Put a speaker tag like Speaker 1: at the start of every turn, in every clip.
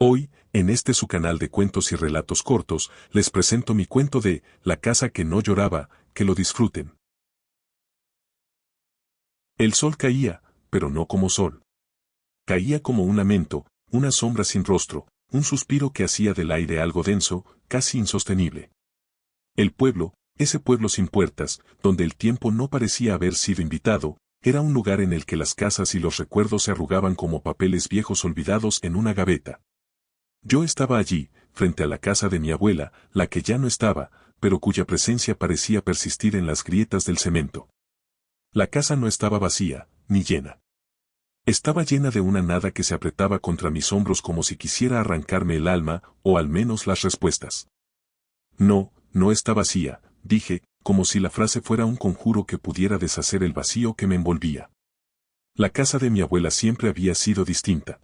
Speaker 1: Hoy, en este su canal de cuentos y relatos cortos, les presento mi cuento de La casa que no lloraba, que lo disfruten. El sol caía, pero no como sol. Caía como un lamento, una sombra sin rostro, un suspiro que hacía del aire algo denso, casi insostenible. El pueblo, ese pueblo sin puertas, donde el tiempo no parecía haber sido invitado, era un lugar en el que las casas y los recuerdos se arrugaban como papeles viejos olvidados en una gaveta. Yo estaba allí, frente a la casa de mi abuela, la que ya no estaba, pero cuya presencia parecía persistir en las grietas del cemento. La casa no estaba vacía, ni llena. Estaba llena de una nada que se apretaba contra mis hombros como si quisiera arrancarme el alma, o al menos las respuestas. No, no está vacía, dije, como si la frase fuera un conjuro que pudiera deshacer el vacío que me envolvía. La casa de mi abuela siempre había sido distinta.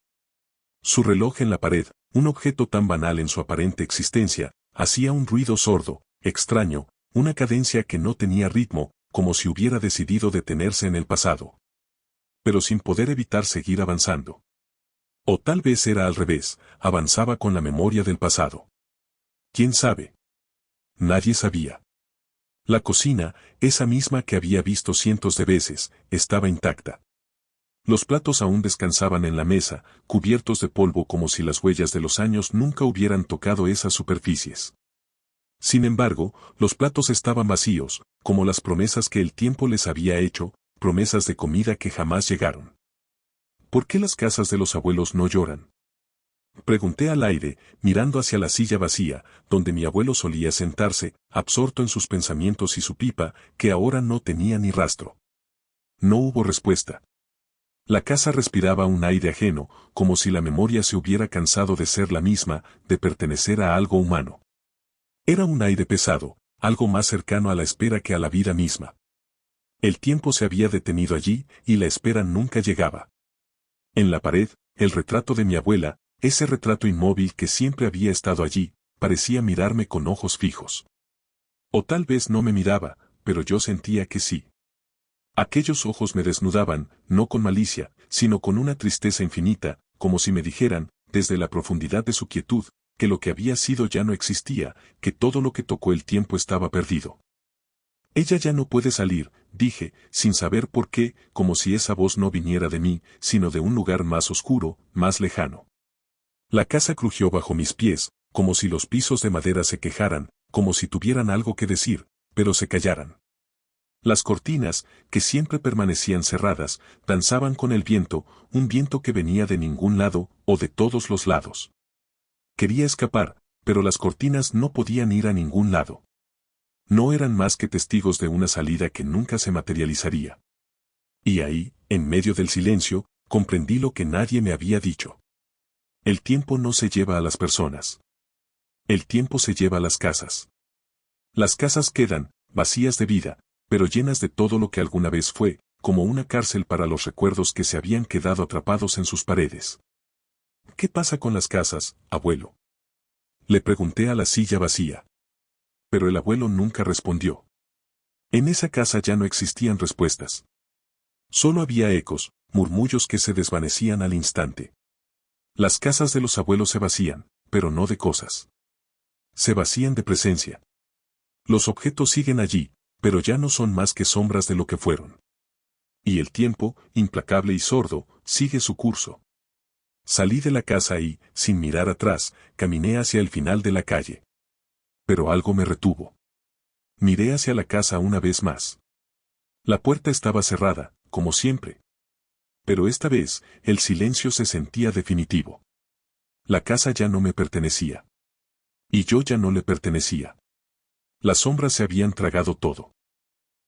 Speaker 1: Su reloj en la pared, un objeto tan banal en su aparente existencia, hacía un ruido sordo, extraño, una cadencia que no tenía ritmo, como si hubiera decidido detenerse en el pasado. Pero sin poder evitar seguir avanzando. O tal vez era al revés, avanzaba con la memoria del pasado. ¿Quién sabe? Nadie sabía. La cocina, esa misma que había visto cientos de veces, estaba intacta. Los platos aún descansaban en la mesa, cubiertos de polvo como si las huellas de los años nunca hubieran tocado esas superficies. Sin embargo, los platos estaban vacíos, como las promesas que el tiempo les había hecho, promesas de comida que jamás llegaron. ¿Por qué las casas de los abuelos no lloran? Pregunté al aire, mirando hacia la silla vacía, donde mi abuelo solía sentarse, absorto en sus pensamientos y su pipa, que ahora no tenía ni rastro. No hubo respuesta. La casa respiraba un aire ajeno, como si la memoria se hubiera cansado de ser la misma, de pertenecer a algo humano. Era un aire pesado, algo más cercano a la espera que a la vida misma. El tiempo se había detenido allí, y la espera nunca llegaba. En la pared, el retrato de mi abuela, ese retrato inmóvil que siempre había estado allí, parecía mirarme con ojos fijos. O tal vez no me miraba, pero yo sentía que sí. Aquellos ojos me desnudaban, no con malicia, sino con una tristeza infinita, como si me dijeran, desde la profundidad de su quietud, que lo que había sido ya no existía, que todo lo que tocó el tiempo estaba perdido. Ella ya no puede salir, dije, sin saber por qué, como si esa voz no viniera de mí, sino de un lugar más oscuro, más lejano. La casa crujió bajo mis pies, como si los pisos de madera se quejaran, como si tuvieran algo que decir, pero se callaran. Las cortinas, que siempre permanecían cerradas, danzaban con el viento, un viento que venía de ningún lado, o de todos los lados. Quería escapar, pero las cortinas no podían ir a ningún lado. No eran más que testigos de una salida que nunca se materializaría. Y ahí, en medio del silencio, comprendí lo que nadie me había dicho. El tiempo no se lleva a las personas. El tiempo se lleva a las casas. Las casas quedan, vacías de vida, pero llenas de todo lo que alguna vez fue, como una cárcel para los recuerdos que se habían quedado atrapados en sus paredes. ¿Qué pasa con las casas, abuelo? Le pregunté a la silla vacía. Pero el abuelo nunca respondió. En esa casa ya no existían respuestas. Solo había ecos, murmullos que se desvanecían al instante. Las casas de los abuelos se vacían, pero no de cosas. Se vacían de presencia. Los objetos siguen allí, pero ya no son más que sombras de lo que fueron. Y el tiempo, implacable y sordo, sigue su curso. Salí de la casa y, sin mirar atrás, caminé hacia el final de la calle. Pero algo me retuvo. Miré hacia la casa una vez más. La puerta estaba cerrada, como siempre. Pero esta vez, el silencio se sentía definitivo. La casa ya no me pertenecía. Y yo ya no le pertenecía. Las sombras se habían tragado todo.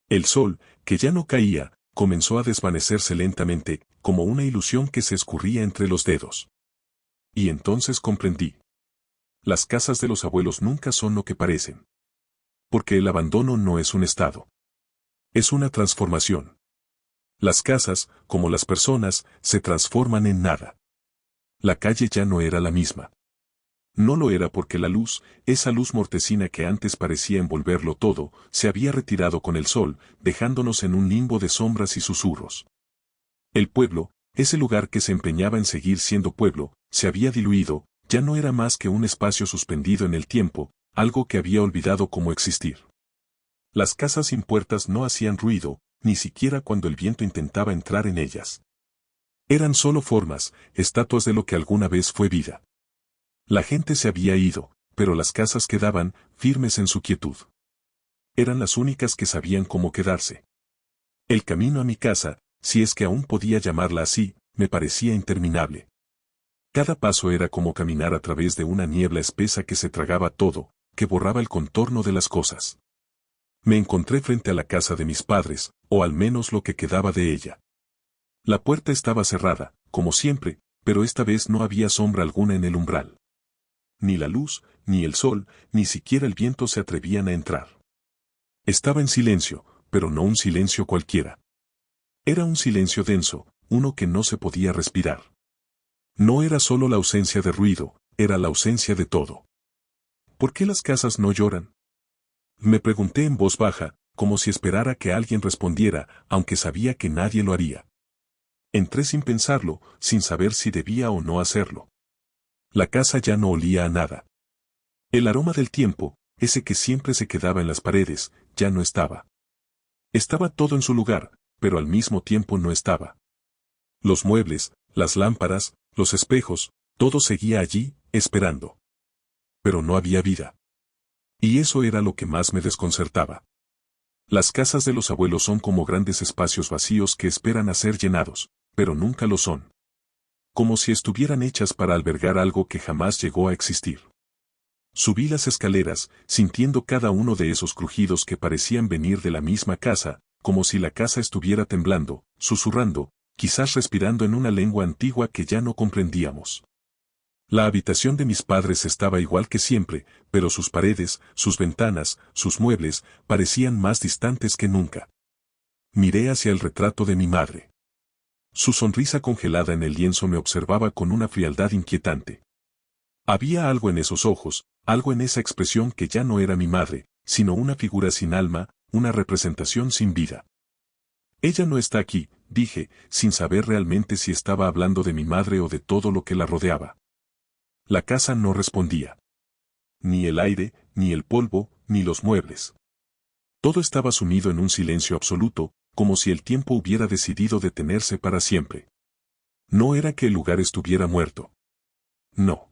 Speaker 1: El sol, que ya no caía, comenzó a desvanecerse lentamente, como una ilusión que se escurría entre los dedos. Y entonces comprendí. Las casas de los abuelos nunca son lo que parecen. Porque el abandono no es un estado. Es una transformación. Las casas, como las personas, se transforman en nada. La calle ya no era la misma. No lo era porque la luz, esa luz mortecina que antes parecía envolverlo todo, se había retirado con el sol, dejándonos en un limbo de sombras y susurros. El pueblo, ese lugar que se empeñaba en seguir siendo pueblo, se había diluido, ya no era más que un espacio suspendido en el tiempo, algo que había olvidado cómo existir. Las casas sin puertas no hacían ruido, ni siquiera cuando el viento intentaba entrar en ellas. Eran solo formas, estatuas de lo que alguna vez fue vida. La gente se había ido, pero las casas quedaban, firmes en su quietud. Eran las únicas que sabían cómo quedarse. El camino a mi casa, si es que aún podía llamarla así, me parecía interminable. Cada paso era como caminar a través de una niebla espesa que se tragaba todo, que borraba el contorno de las cosas. Me encontré frente a la casa de mis padres, o al menos lo que quedaba de ella. La puerta estaba cerrada, como siempre, pero esta vez no había sombra alguna en el umbral. Ni la luz, ni el sol, ni siquiera el viento se atrevían a entrar. Estaba en silencio, pero no un silencio cualquiera. Era un silencio denso, uno que no se podía respirar. No era solo la ausencia de ruido, era la ausencia de todo. ¿Por qué las casas no lloran? Me pregunté en voz baja, como si esperara que alguien respondiera, aunque sabía que nadie lo haría. Entré sin pensarlo, sin saber si debía o no hacerlo. La casa ya no olía a nada. El aroma del tiempo, ese que siempre se quedaba en las paredes, ya no estaba. Estaba todo en su lugar, pero al mismo tiempo no estaba. Los muebles, las lámparas, los espejos, todo seguía allí, esperando. Pero no había vida. Y eso era lo que más me desconcertaba. Las casas de los abuelos son como grandes espacios vacíos que esperan a ser llenados, pero nunca lo son. Como si estuvieran hechas para albergar algo que jamás llegó a existir. Subí las escaleras, sintiendo cada uno de esos crujidos que parecían venir de la misma casa, como si la casa estuviera temblando, susurrando, quizás respirando en una lengua antigua que ya no comprendíamos. La habitación de mis padres estaba igual que siempre, pero sus paredes, sus ventanas, sus muebles, parecían más distantes que nunca. Miré hacia el retrato de mi madre. Su sonrisa congelada en el lienzo me observaba con una frialdad inquietante. Había algo en esos ojos, algo en esa expresión que ya no era mi madre, sino una figura sin alma, una representación sin vida. Ella no está aquí, dije, sin saber realmente si estaba hablando de mi madre o de todo lo que la rodeaba. La casa no respondía. Ni el aire, ni el polvo, ni los muebles. Todo estaba sumido en un silencio absoluto, como si el tiempo hubiera decidido detenerse para siempre. No era que el lugar estuviera muerto. No.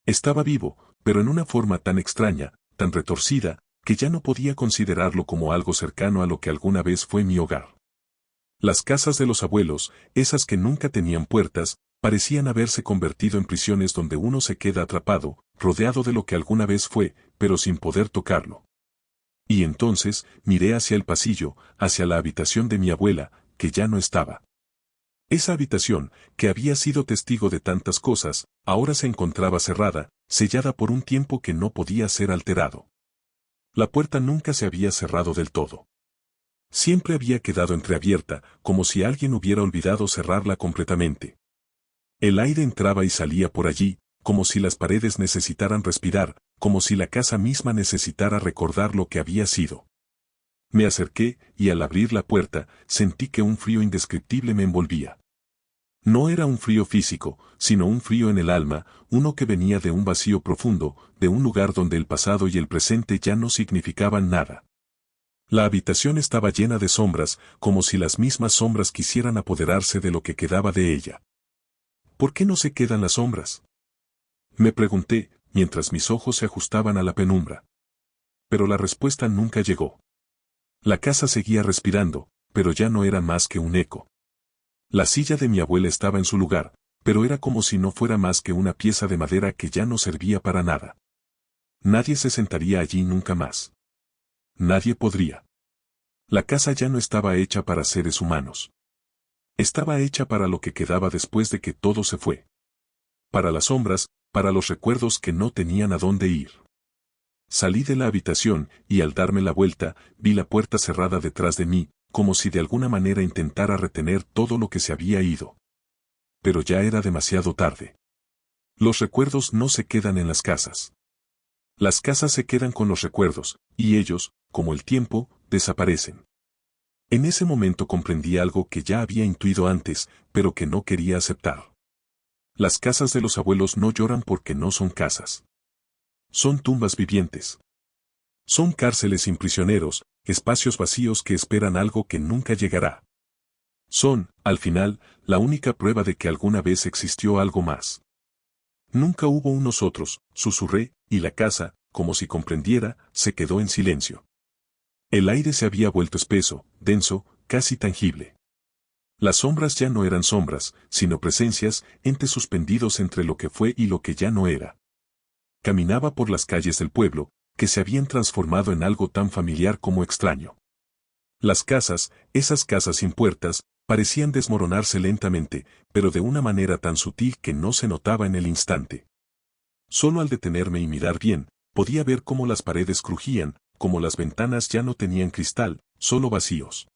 Speaker 1: Estaba vivo, pero en una forma tan extraña, tan retorcida, que ya no podía considerarlo como algo cercano a lo que alguna vez fue mi hogar. Las casas de los abuelos, esas que nunca tenían puertas, parecían haberse convertido en prisiones donde uno se queda atrapado, rodeado de lo que alguna vez fue, pero sin poder tocarlo. Y entonces, miré hacia el pasillo, hacia la habitación de mi abuela, que ya no estaba. Esa habitación, que había sido testigo de tantas cosas, ahora se encontraba cerrada, sellada por un tiempo que no podía ser alterado. La puerta nunca se había cerrado del todo. Siempre había quedado entreabierta, como si alguien hubiera olvidado cerrarla completamente. El aire entraba y salía por allí, como si las paredes necesitaran respirar, como si la casa misma necesitara recordar lo que había sido. Me acerqué, y al abrir la puerta, sentí que un frío indescriptible me envolvía. No era un frío físico, sino un frío en el alma, uno que venía de un vacío profundo, de un lugar donde el pasado y el presente ya no significaban nada. La habitación estaba llena de sombras, como si las mismas sombras quisieran apoderarse de lo que quedaba de ella. ¿Por qué no se quedan las sombras? Me pregunté, mientras mis ojos se ajustaban a la penumbra. Pero la respuesta nunca llegó. La casa seguía respirando, pero ya no era más que un eco. La silla de mi abuela estaba en su lugar, pero era como si no fuera más que una pieza de madera que ya no servía para nada. Nadie se sentaría allí nunca más. Nadie podría. La casa ya no estaba hecha para seres humanos. Estaba hecha para lo que quedaba después de que todo se fue. Para las sombras, para los recuerdos que no tenían a dónde ir. Salí de la habitación, y al darme la vuelta, vi la puerta cerrada detrás de mí, como si de alguna manera intentara retener todo lo que se había ido. Pero ya era demasiado tarde. Los recuerdos no se quedan en las casas. Las casas se quedan con los recuerdos, y ellos, como el tiempo, desaparecen. En ese momento comprendí algo que ya había intuido antes, pero que no quería aceptar. Las casas de los abuelos no lloran porque no son casas. Son tumbas vivientes. Son cárceles sin prisioneros, espacios vacíos que esperan algo que nunca llegará. Son, al final, la única prueba de que alguna vez existió algo más. Nunca hubo un nosotros, susurré, y la casa, como si comprendiera, se quedó en silencio. El aire se había vuelto espeso, denso, casi tangible. Las sombras ya no eran sombras, sino presencias, entes suspendidos entre lo que fue y lo que ya no era. Caminaba por las calles del pueblo, que se habían transformado en algo tan familiar como extraño. Las casas, esas casas sin puertas, parecían desmoronarse lentamente, pero de una manera tan sutil que no se notaba en el instante. Solo al detenerme y mirar bien, podía ver cómo las paredes crujían, cómo las ventanas ya no tenían cristal, solo vacíos.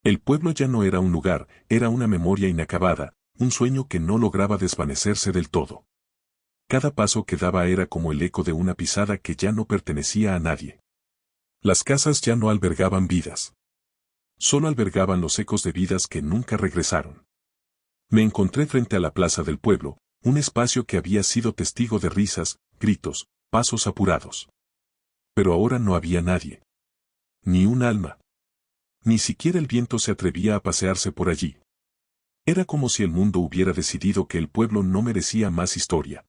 Speaker 1: El pueblo ya no era un lugar, era una memoria inacabada, un sueño que no lograba desvanecerse del todo. Cada paso que daba era como el eco de una pisada que ya no pertenecía a nadie. Las casas ya no albergaban vidas. Solo albergaban los ecos de vidas que nunca regresaron. Me encontré frente a la plaza del pueblo, un espacio que había sido testigo de risas, gritos, pasos apurados. Pero ahora no había nadie. Ni un alma. Ni siquiera el viento se atrevía a pasearse por allí. Era como si el mundo hubiera decidido que el pueblo no merecía más historia.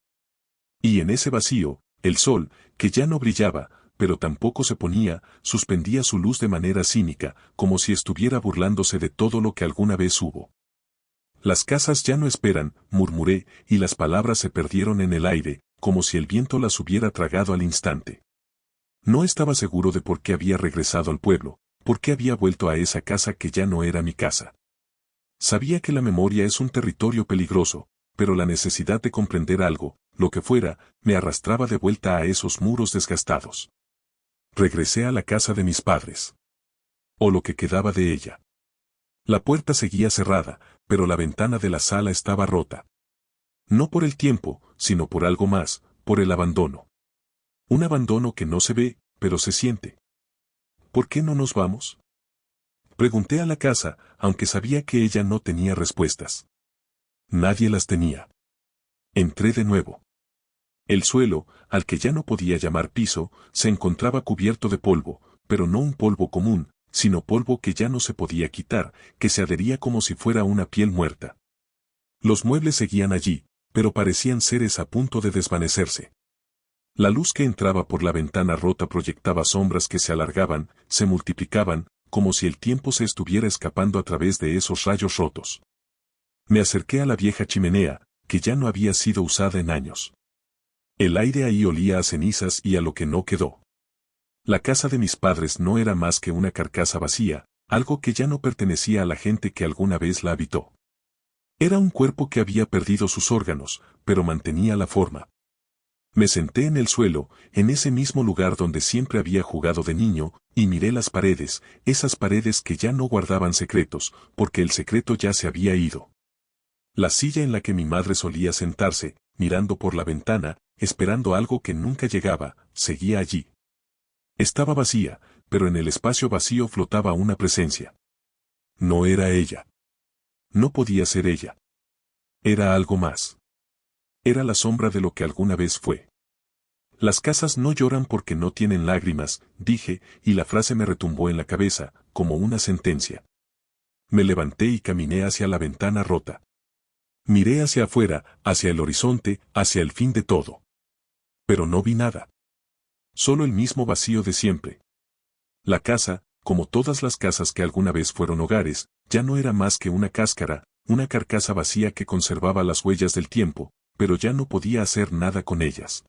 Speaker 1: Y en ese vacío, el sol, que ya no brillaba, pero tampoco se ponía, suspendía su luz de manera cínica, como si estuviera burlándose de todo lo que alguna vez hubo. Las casas ya no esperan, murmuré, y las palabras se perdieron en el aire, como si el viento las hubiera tragado al instante. No estaba seguro de por qué había regresado al pueblo, por qué había vuelto a esa casa que ya no era mi casa. Sabía que la memoria es un territorio peligroso, pero la necesidad de comprender algo, lo que fuera, me arrastraba de vuelta a esos muros desgastados. Regresé a la casa de mis padres. O lo que quedaba de ella. La puerta seguía cerrada, pero la ventana de la sala estaba rota. No por el tiempo, sino por algo más, por el abandono. Un abandono que no se ve, pero se siente. ¿Por qué no nos vamos? Pregunté a la casa, aunque sabía que ella no tenía respuestas. Nadie las tenía. Entré de nuevo. El suelo, al que ya no podía llamar piso, se encontraba cubierto de polvo, pero no un polvo común, sino polvo que ya no se podía quitar, que se adhería como si fuera una piel muerta. Los muebles seguían allí, pero parecían seres a punto de desvanecerse. La luz que entraba por la ventana rota proyectaba sombras que se alargaban, se multiplicaban, como si el tiempo se estuviera escapando a través de esos rayos rotos. Me acerqué a la vieja chimenea, que ya no había sido usada en años. El aire ahí olía a cenizas y a lo que no quedó. La casa de mis padres no era más que una carcasa vacía, algo que ya no pertenecía a la gente que alguna vez la habitó. Era un cuerpo que había perdido sus órganos, pero mantenía la forma. Me senté en el suelo, en ese mismo lugar donde siempre había jugado de niño, y miré las paredes, esas paredes que ya no guardaban secretos, porque el secreto ya se había ido. La silla en la que mi madre solía sentarse, mirando por la ventana, esperando algo que nunca llegaba, seguía allí. Estaba vacía, pero en el espacio vacío flotaba una presencia. No era ella. No podía ser ella. Era algo más. Era la sombra de lo que alguna vez fue. Las casas no lloran porque no tienen lágrimas, dije, y la frase me retumbó en la cabeza, como una sentencia. Me levanté y caminé hacia la ventana rota. Miré hacia afuera, hacia el horizonte, hacia el fin de todo. Pero no vi nada. Solo el mismo vacío de siempre. La casa, como todas las casas que alguna vez fueron hogares, ya no era más que una cáscara, una carcasa vacía que conservaba las huellas del tiempo, pero ya no podía hacer nada con ellas.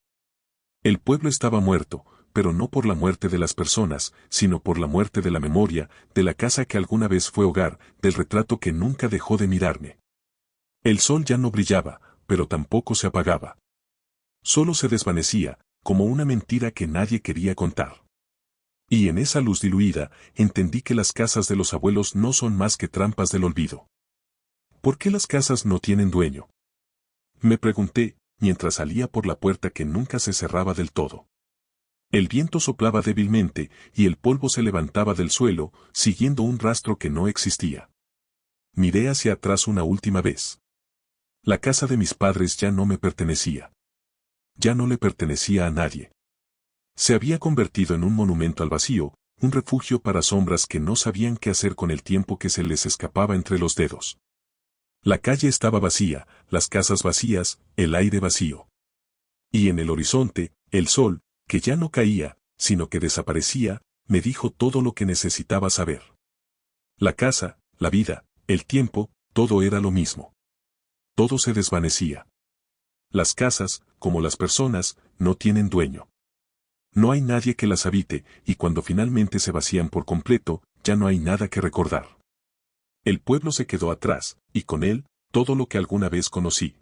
Speaker 1: El pueblo estaba muerto, pero no por la muerte de las personas, sino por la muerte de la memoria, de la casa que alguna vez fue hogar, del retrato que nunca dejó de mirarme. El sol ya no brillaba, pero tampoco se apagaba. Solo se desvanecía, como una mentira que nadie quería contar. Y en esa luz diluida, entendí que las casas de los abuelos no son más que trampas del olvido. ¿Por qué las casas no tienen dueño? Me pregunté, mientras salía por la puerta que nunca se cerraba del todo. El viento soplaba débilmente, y el polvo se levantaba del suelo, siguiendo un rastro que no existía. Miré hacia atrás una última vez. La casa de mis padres ya no me pertenecía. Ya no le pertenecía a nadie. Se había convertido en un monumento al vacío, un refugio para sombras que no sabían qué hacer con el tiempo que se les escapaba entre los dedos. La calle estaba vacía, las casas vacías, el aire vacío. Y en el horizonte, el sol, que ya no caía, sino que desaparecía, me dijo todo lo que necesitaba saber. La casa, la vida, el tiempo, todo era lo mismo. Todo se desvanecía. Las casas, como las personas, no tienen dueño. No hay nadie que las habite, y cuando finalmente se vacían por completo, ya no hay nada que recordar. El pueblo se quedó atrás, y con él, todo lo que alguna vez conocí.